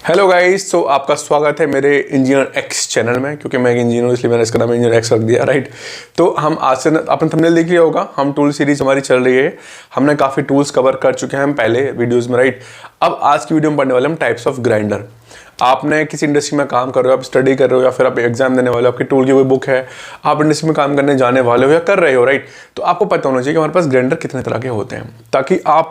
Hello guys, तो आपका स्वागत है मेरे इंजीनियर एक्स चैनल में। क्योंकि मैं एक इंजीनियर हूँ इसलिए मैंने इसका नाम इंजीनियर एक्स रख दिया, राइट। तो हम आज से आपने थंबनेल देख लिया होगा, हम टूल सीरीज हमारी चल रही है। हमने काफ़ी टूल्स कवर कर चुके हैं हम पहले वीडियोस में, राइट। अब आज की वीडियो में पढ़ने वाले हम टाइप्स ऑफ ग्राइंडर। आपने किसी इंडस्ट्री में काम कर रहे हो, आप स्टडी कर रहे हो या फिर आप एग्जाम देने वाले हो, आपकी टूल की कोई बुक है, आप इंडस्ट्री में काम करने जाने वाले हो या कर रहे हो, राइट। तो आपको पता होना चाहिए कि हमारे पास ग्राइंडर कितने तरह के होते हैं, ताकि आप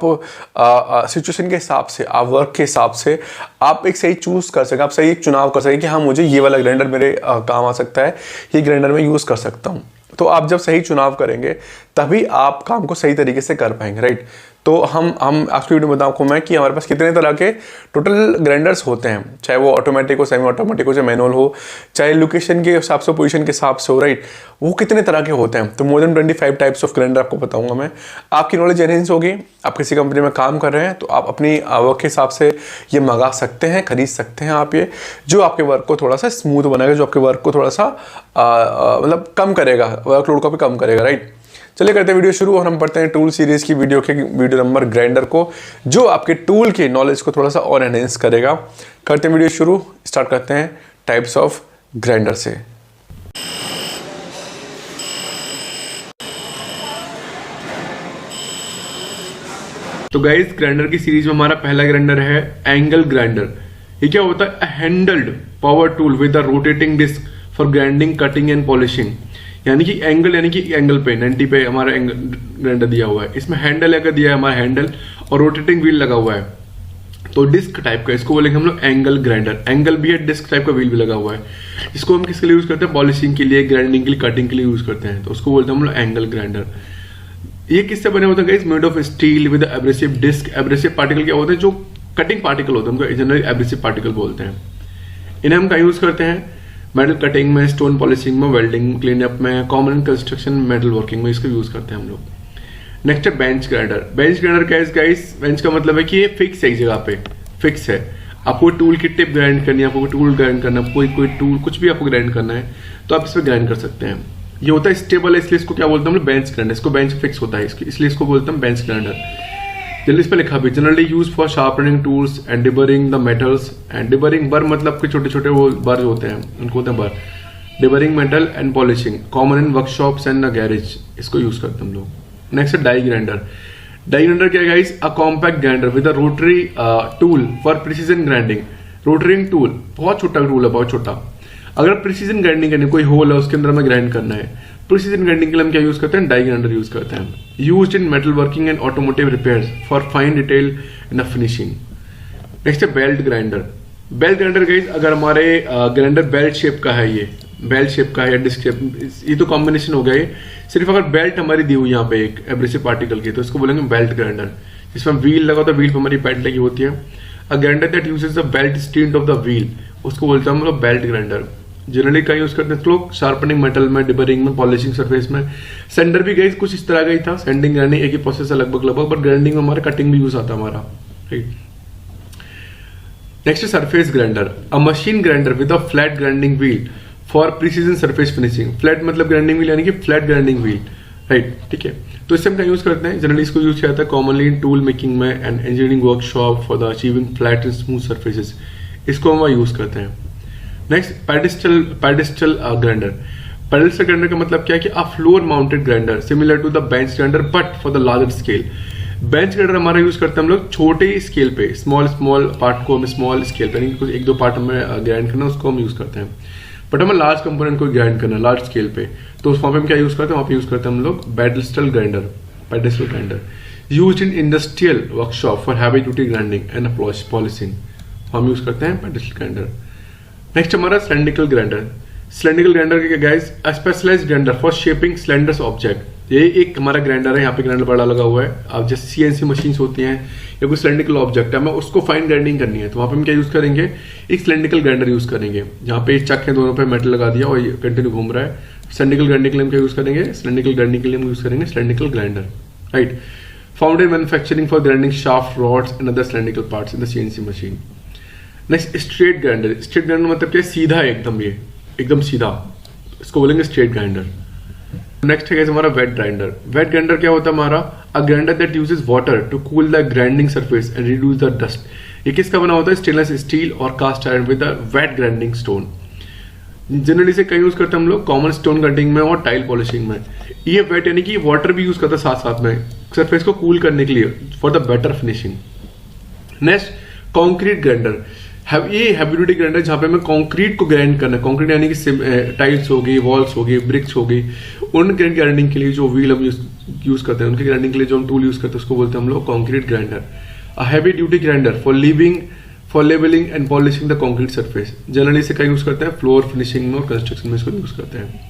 सिचुएशन के हिसाब से, आप वर्क के हिसाब से आप एक सही चूज कर सकें, आप सही एक चुनाव कर सकें कि हाँ मुझे ये वाला ग्राइंडर मेरे काम आ सकता है, ये ग्राइंडर मैं यूज़ कर सकता हूँ। तो आप जब सही चुनाव करेंगे तभी आप काम को सही तरीके से कर पाएंगे, राइट। तो हम आज की वीडियो में बताऊँ मैं कि हमारे पास कितने तरह के टोटल ग्राइंडर्स होते हैं, चाहे वो ऑटोमेटिक हो, सेमी ऑटोमेटिक हो, चाहे मैनुअल हो, चाहे लोकेशन के हिसाब से, पोजीशन के हिसाब से हो, राइट। वो कितने तरह के होते हैं। तो more than 25 types of grinder आपको बताऊंगा मैं। आपकी नॉलेज एनहेंस होगी, आप किसी कंपनी में काम कर रहे हैं तो आप अपनी वर्क के हिसाब से ये मंगा सकते हैं, खरीद सकते हैं आप, ये जो आपके वर्क को थोड़ा सा स्मूथ बनाएगा, जो आपके वर्क को थोड़ा सा मतलब कम करेगा, वर्कलोड को भी कम करेगा, राइट। चलिए करते हैं वीडियो शुरू और हम पढ़ते हैं टूल सीरीज की वीडियो नंबर ग्राइंडर को, जो आपके टूल के नॉलेज को थोड़ा सा और एनहेंस करेगा। करते हैं वीडियो शुरू, स्टार्ट करते हैं टाइप्स ऑफ ग्राइंडर से। तो गाइस, ग्राइंडर की सीरीज में हमारा पहला ग्राइंडर है एंगल ग्राइंडर। ये क्या होता है? Handled power tool with a rotating disc for grinding, cutting and polishing. यानी कि एंगल पे 90 पे हमारा ग्राइंडर दिया हुआ है। इसमें हैंडल लगा दिया है हमारा हैंडल, और रोटेटिंग व्हील लगा हुआ है। तो डिस्क टाइप का, इसको बोलेंगे हम लोग एंगल ग्राइंडर। एंगल भी है, डिस्क टाइप का व्हील भी लगा हुआ है। इसको हम किसके लिए यूज करते हैं? पॉलिशिंग के लिए, ग्राइंडिंग के लिए, कटिंग के लिए यूज करते हैं। तो उसको बोलते हैं हम लोग एंगल ग्राइंडर। ये किससे बने होते हैं guys? Made of steel with abrasive disc. Abrasive particle क्या होते हैं? जो कटिंग पार्टिकल होते हैं, उनको जनरली एब्रेसिव पार्टिकल बोलते हैं। इन्हें हम कहाँ यूज करते हैं? मेटल कटिंग में, स्टोन पॉलिशिंग में, वेल्डिंग, क्लीनअप में, कॉमन कंस्ट्रक्शन, मेटल वर्किंग में इसको यूज करते हैं हम लोग। नेक्स्ट है बेंच ग्राइंडर। बेंच ग्राइंडर क्या है गाइस? बेंच का मतलब है कि ये फिक्स है, एक जगह पे फिक्स है। आपको टूल की टिप ग्राइंड करनी है, आपको टूल ग्राइंड करना है, कोई टूल कुछ भी आपको ग्राइंड करना है तो आप इस पर ग्राइंड कर सकते हैं। ये होता है स्टेबल है, इसलिए इसको क्या बोलते हैं हम लोग? Bench grinder. इसको बेंच फिक्स होता है, इसलिए इसको बोलते हैं बेंच ग्राइंडर। जल्दी इस पे लिखा भी, generally use for sharpening tools and deburring the metals. And deburring, बर मतलब के छोटे छोटे वो बर होते हैं, उनको होते हैं बर। Deburring metal and polishing, common in workshops and garage, इसको यूज करते हैं हम लोग। नेक्स्ट है डाई ग्राइंडर। डाई ग्राइंडर क्या है guys? A compact grinder with a rotary tool for precision grinding. Rotary tool, बहुत छोटा टूल है, बहुत छोटा। अगर प्रिसीजन ग्राइंडिंग करनी, कोई होल है उसके अंदर हमें ग्राइंड करना है, प्रिसीजन ग्राइंडिंग के लिए हम क्या यूज करते हैं? डाई ग्राइंडर यूज करते हैं। Used in metal working and automotive repairs for fine detail in finishing. Next है belt grinder. Belt grinder guys, अगर हमारे ग्राइंडर बेल्ट शेप का है, ये बेल्ट शेप का है या डिस्क शेप, ये तो कॉम्बिनेशन हो गया है। सिर्फ अगर बेल्ट हमारी दी हुई यहाँ पे एक एब्रेसिव पार्टिकल की, तो इसको बोलेंगे बेल्ट ग्राइंडर। जिसमें व्हील लगा होता है, व्हील पे हमारी बेल्ट लगी होती है। A grinder that uses the belt steeled of the wheel, उसको बोलते हैं हम लोग बेल्ट ग्राइंडर। जनरली क्या यूज करते हैं लोग? शार्पनिंग मेटल में, डिबरिंग में, पॉलिशिंग सरफेस में। सेंडर भी गई कुछ इस तरह का ही था, सेंडिंग ग्राइंडिंग एक ही प्रोसेस है लगभग, बट ग्राइंडिंग में हमारा कटिंग भी यूज आता है हमारा, right. Next surface grinder. A machine grinder with a flat grinding wheel for precision surface finishing. Flat मतलब ग्राइंडिंग व्हील, यानी कि फ्लैट ग्राइंडिंग व्हील, राइट, ठीक है। तो इससे हम क्या यूज करते हैं? जनरली इसको यूज किया जाता है कॉमनली इन टूल मेकिंग में and engineering workshop for the achieving flat and smooth surfaces, इसको हम यूज करते हैं। Next pedestal grinder. Pedestal grinder का मतलब क्या है कि a floor mounted grinder similar to the bench grinder but for the larger scale. Bench grinder हमारा यूज करते हैं हम लोग छोटे स्केल पे, स्मॉल पार्ट को हम स्मॉल स्केल पे, यानी कुछ एक दो पार्ट हमें ग्राइंड करना है, उसको हम यूज करते हैं। बट हमें लार्ज कंपोनेंट को ग्राइंड करना है लार्ज स्केल पे, तो उस वहां पे हम क्या यूज करते हैं? वहां पे यूज करते हैं हम लोग pedestal grinder. Pedestal grinder used in industrial workshop for heavy duty grinding and polishing, हम यूज करते हैं पेडिस्टल ग्राइंडर। नेक्स्ट हमारा सिलेंड्रिकल ग्राइंडर। सिलेंड्रिकल ग्राइंडर क्या guys? A specialised grinder for shaping cylinders object. ये एक हमारा ग्राइंडर है, यहाँ पे ग्राइंडर बड़ा लगा हुआ है। अब जैसे सीएनसी मशीन्स होती हैं या कोई सिलेंड्रिकल ऑब्जेक्ट है, हमें उसको फाइन ग्राइंडिंग करनी है, तो वहाँ पे हम क्या यूज करेंगे? एक सिलेंड्रिकल ग्राइंडर यूज करेंगे, जहाँ पे चक है, दोनों पे मेटल लगा दिया और ये कंटिन्यू घूम रहा है। सिलेंड्रिकल ग्राइंडिंग के लिए हम क्या यूज करेंगे? सिलेंड्रिकल ग्राइंडिंग के लिए हम यूज करेंगे cylindrical grinder, right. Found in manufacturing for grinding shaft, rods and other cylindrical parts in the CNC machine. Next straight grinder. Straight grinder मतलब क्या? सीधा है एकदम, ये एकदम सीधा, इसको बोलेंगे स्ट्रेट ग्राइंडर। नेक्स्ट है हमारा वेट ग्राइंडर। वेट ग्राइंडर क्या होता है हमारा? A grinder that uses water to cool the grinding surface and reduce the dust. ये किसका बना होता है? स्टेनलेस स्टील और cast iron with wet grinding stone. Generally से कहीं यूज करते हैं हम लोग कॉमन स्टोन कटिंग में और टाइल पॉलिशिंग में। ये वेट यानी कि वाटर भी यूज करता है साथ साथ में सरफेस को कूल करने के लिए for the better finishing. Next concrete grinder. ये हैवी ड्यूटी ग्राइंडर जहाँ पे हमें कंक्रीट को ग्राइंड करना है। कंक्रीट यानी कि टाइल्स हो गई, वॉल्स हो गई, ब्रिक्स हो गई, उन ग्राइंडिंग के लिए जो व्हील हम यूज करते हैं, उनके ग्राइंडिंग के लिए जो हम टूल यूज करते हैं उसको बोलते हैं हम लोग concrete grinder. A heavy duty grinder for levelling and polishing the concrete surface. Generally इसे कहीं यूज करते हैं फ्लोर फिनिशिंग में और कंस्ट्रक्शन में इसको यूज करते हैं।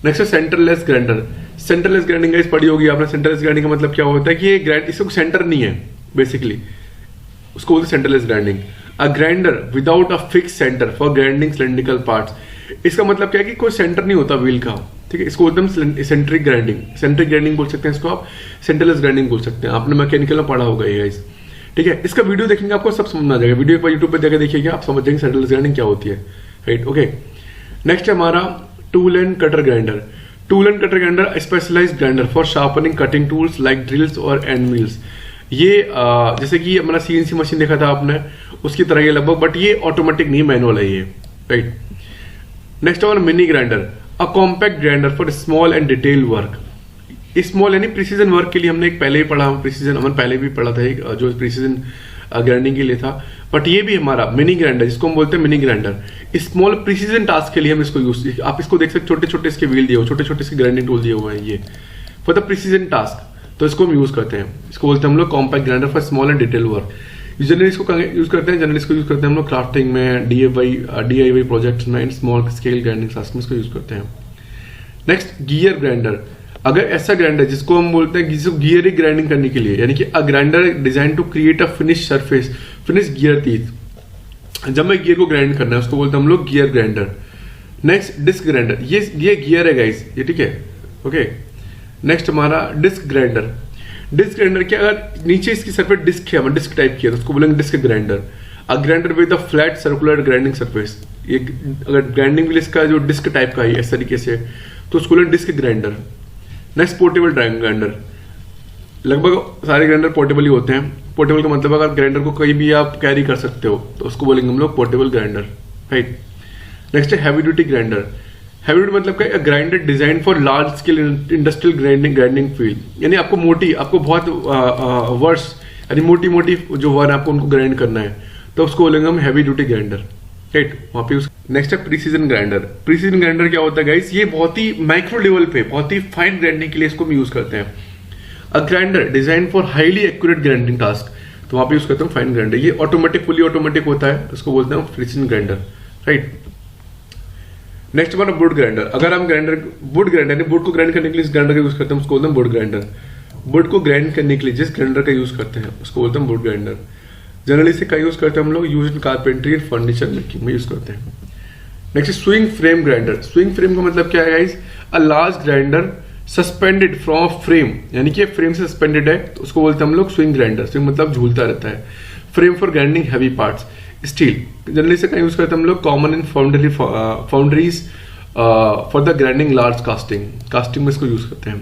नेक्स्ट है centreless grinder. Centreless grinding guys पढ़ी होगी आपने। सेंटरलेस ग्राइंडिंग का मतलब क्या होता है कि ये ग्राइंड इसको सेंटर नहीं है बेसिकली, उसको बोलते हैं centreless grinding. A grinder without a fix centre for grinding cylindrical parts. इसका मतलब क्या है कि कोई सेंटर नहीं होता व्हील का, ठीक है। इसको एकदम सेंट्रिक ग्राइंडिंग बोल सकते हैं, इसको आप सेंटरलेस ग्राइंडिंग बोल सकते हैं। आपने मैकेनिकल में पढ़ा होगा ये गाइस, ठीक है। इसका वीडियो देखेंगे आपको सब समझ में आ जाएगा। वीडियो एक बार यूट्यूब पे देकर देखिएगा, आप समझ जाएंगे सेंटरलेस ग्राइंडिंग क्या होती है, राइट। ओके, नेक्स्ट है हमारा tool and cutter grinder. Tool and cutter grinder specialised grinder for sharpening cutting tools like drills और एंड मिल्स। ये जैसे कि हमारा सीएनसी मशीन देखा था आपने, उसकी तरह ये लगभग, बट ये ऑटोमेटिक नहीं, मैनुअल है ये, राइट। नेक्स्ट हमारा mini grinder, a compact grinder for small and detail work. Small यानी प्रिसीजन वर्क के लिए हमने एक पहले ही पढ़ा, प्रिसीजन हमने पहले भी पढ़ा था, एक जो प्रिसीजन ग्राइंडिंग के लिए था। बट ये भी हमारा मिनी ग्राइंडर, जिसको हम बोलते हैं mini grinder, small precision task के लिए हम इसको यूज, आप इसको देख सकते, छोटे छोटे इसके व्हील दिए हुए, छोटे छोटे इसके ग्राइंडिंग टूल दिए हुए हैं ये फॉर द प्रिसीजन टास्क, तो इसको हम यूज करते हैं। इसको बोलते हैं हम लोग compact grinder for small and detail work. Generally इसको यूज करते हैं, जनरली इसको यूज करते हैं हम लोग क्राफ्टिंग में, DIY प्रोजेक्ट्स में, स्मॉल स्केल ग्राइंडिंग टास्क में इसको यूज करते हैं। Next gear grinder. अगर ऐसा ग्राइंडर जिसको हम बोलते हैं जिसको गियर ग्राइंडिंग करने के लिए, यानी कि a grinder design to create a finish surface, finish gear teeth. जब मैं गियर को ग्राइंड करना है उसको बोलते हैं हम लोग gear grinder. Next disc grinder, ये गियर है गाइस, ये ठीक है, ओके। नेक्स्ट हमारा डिस्क ग्राइंडर। डिस्क ग्राइंडर क्या, अगर नीचे इसकी सरफेस डिस्क है, डिस्क टाइप की है, तो उसको बोलेंगे disc grinder. A grinder with a flat circular grinding surface. ये अगर ग्राइंडिंग व्हील इसका जो डिस्क टाइप का है इस तरीके से, तो उसको बोलेंगे disc grinder. Next portable grinder. लगभग सारे ग्राइंडर पोर्टेबल ही होते हैं। पोर्टेबल का मतलब अगर ग्राइंडर को कहीं भी आप कैरी कर सकते हो तो उसको बोलेंगे हम लोग पोर्टेबल ग्राइंडर, राइट। नेक्स्ट है heavy duty grinder. Heavy duty मतलब क्या, grinder design for large scale industrial grinding field, यानी आपको बहुत वर्ष यानी मोटी मोटी जो वर है आपको उनको ग्राइंड करना है, तो उसको बोलेंगे हम हैवी ड्यूटी ग्राइंडर, राइट। वहां पे नेक्स्ट है प्रिसीजन ग्राइंडर। प्रिसीजन ग्राइंडर क्या होता है गाइस, ये बहुत ही माइक्रो लेवल पे, बहुत ही फाइन ग्राइंडिंग के लिए इसको हम यूज करते हैं। A grinder design for highly accurate grinding task, तो वहां पे यूज करते हैं फाइन ग्राइंडर। ये ऑटोमेटिक, फुली ऑटोमेटिक होता है, उसको बोलते हैं प्रिसीजन ग्राइंडर, राइट। नेक्स्ट हमारा वुड ग्राइंडर। अगर हम वुड ग्राइंडर वुड को ग्राइंड करने के लिए इस ग्राइंडर का यूज करते हैं, उसको बोलते हैं वुड ग्राइंडर। वुड को ग्राइंड करने के लिए जिस ग्राइंडर का यूज करते हैं उसको बोलते हैं वुड ग्राइंडर। जनरली इसे का यूज करते हैं हम लोग use in carpentry and furniture making में यूज करते हैं। Next swing frame grinder. Swing frame का मतलब क्या है guys, a large grinder suspended from frame, यानी कि फ्रेम से सस्पेंडेड है, तो उसको बोलते हैं हम लोग स्विंग ग्राइंडर। स्विंग मतलब झूलता रहता है। Frame for grinding heavy parts steel. Generally से यूज करते हैं हम लोग common in foundries for the grinding large casting में इसको यूज करते हैं।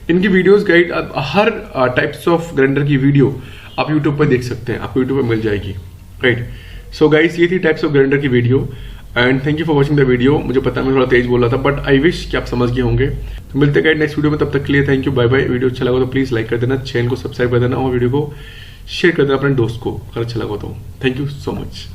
इनकी videos guide, her types of grinder की वीडियो आप यूट्यूब पर देख सकते हैं, आपको यूट्यूब पर मिल जाएगी, राइट। सो गाइस ये थी टाइप्स ऑफ ग्राइंडर की video, and thank you for watching the video. मुझे पता है मैं थोड़ा तेज बोल रहा था, बट आई विश कि आप समझ गए होंगे। तो मिलते हैं नेक्स्ट वीडियो में, तब तक के लिए thank you, bye bye. Video अच्छा लगा तो प्लीज लाइक कर देना, चैनल को सब्सक्राइब कर देना और वीडियो को शेयर कर देना अपने दोस्त को अगर अच्छा लगा तो। Thank you so much.